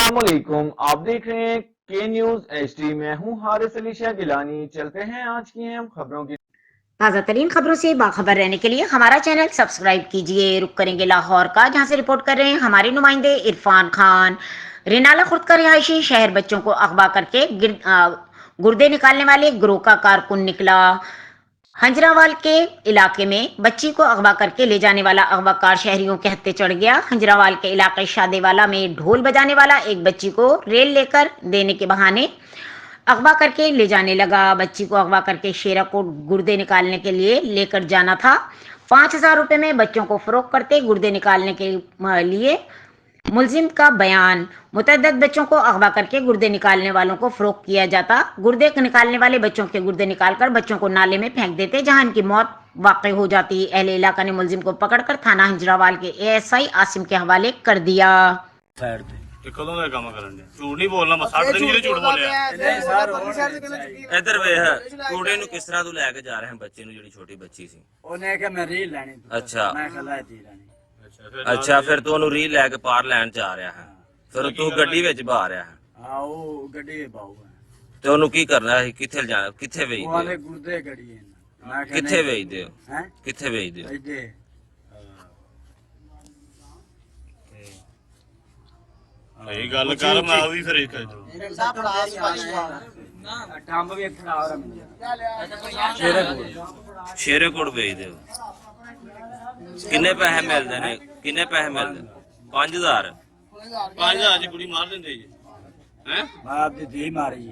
अस्सलामुअलैकुम, आप देख रहे हैं के न्यूज HD। मैं हूं हारिस अली शाह गिलानी। चलते हैं आज की अहम खबरों की। ताज़ा तरीन खबरों से बाखबर रहने के लिए हमारा चैनल सब्सक्राइब कीजिए। रुक करेंगे लाहौर का, जहां से रिपोर्ट कर रहे हैं हमारे नुमाइंदे इरफान खान। रेनाला खुर्द का रिहायशी शहर बच्चों को अगवा करके गुर्दे निकालने वाले गिरोह का कारकुन निकला। हंजरावाल के इलाके में बच्ची को अगवा करके ले जाने वाला अगवाकार शहरियों के हत्थे चढ़ गया। हंजरावाल के इलाके शादेवाला में ढोल बजाने वाला एक बच्ची को रेल लेकर देने के बहाने अगवा करके ले जाने लगा। बच्ची को अगवा करके शेराकोट गुर्दे निकालने के लिए लेकर जाना था। 5,000 रुपए में बच्चों को फरोख्त करते गुर्दे निकालने के लिए मुलजिम का बयान। मुतअद्दिद बच्चों को अगवा करके गुर्दे निकालने वालों को फरोख्त किया जाता। गुर्दे निकालने वाले बच्चों के गुर्दे निकालकर बच्चों को नाले में फेंक देते, जहां इनकी मौत वाक़ई हो जाती। अहले इलाका ने मुलजिम को पकड़कर थाना हंजरावाल के ASI आसिम के हवाले कर दिया। कदों का काम करन दे झूठ नहीं बोलना, मैं 60 दिन ਜਿਹੜੇ ਝੂਠ ਬੋਲਿਆ ਨਹੀਂ ਸਰ। ਇੱਧਰ ਵੇਖ ਕੁੜੇ ਨੂੰ ਕਿਸ ਤਰ੍ਹਾਂ ਤੂੰ ਲੈ ਕੇ ਜਾ ਰਿਹਾ ਹੈ, ਬੱਚੇ ਨੂੰ ਜਿਹੜੀ ਛੋਟੀ ਬੱਚੀ ਸੀ ਉਹਨੇ ਕਿਹਾ ਮੈਂ ਰੀਲ ਲੈਣੀ। ਅੱਛਾ ਮੈਂ ਕਿਹਾ ਲੈ ਜੀ ਲੈਣੀ। ਅੱਛਾ ਫਿਰ ਤੂੰ ਉਹਨੂੰ ਰੀਲ ਲੈ ਕੇ ਪਾਰ ਲੈਣ ਜਾ ਰਿਹਾ ਹੈ, ਫਿਰ ਤੂੰ ਗੱਡੀ ਵਿੱਚ ਬਾ ਰਿਹਾ ਹੈ। ਹਾਂ ਉਹ ਗੱਡੀ ਬਾਊਗਾ ਤੇ ਉਹਨੂੰ ਕੀ ਕਰਨਾ ਹੈ, ਕਿੱਥੇ ਜਾਣਾ, ਕਿੱਥੇ ਉਹ ਵੇਚਦੇ ਵਾਲੇ ਹੋ? ਗੁਰਦੇ ਗੱਡੀ ਹੈ। ਮੈਂ ਕਿਹਾ ਕਿੱਥੇ ਵੇਚਦੇ ਹੋ? ਹੈ ਕਿੱਥੇ ਵੇਚਦੇ ਹੋ? ਇੱਥੇ ਸਹੀ ਗੱਲ ਕਰ, ਮੈਂ ਵੀ ਫਿਰ ਇੱਕ ਟੰਬ ਵੀ ਖੜਾ ਹੋ ਸ਼ੇਰੇਕੋਟ ਵੇਚਦੇ ਹੋ। ਕਿੰਨੇ ਪੈਸੇ ਮਿਲਦੇ ਨੇ? ਕਿੰਨੇ ਪੈਸੇ ਮਿਲਦੇ? 5,000 5,000 ਦੀ ਕੁੜੀ ਮਾਰ ਦਿੰਦੇ ਜੀ ਹੈ? ਬਾਪ ਦੀ ਧੀ ਮਾਰੀ।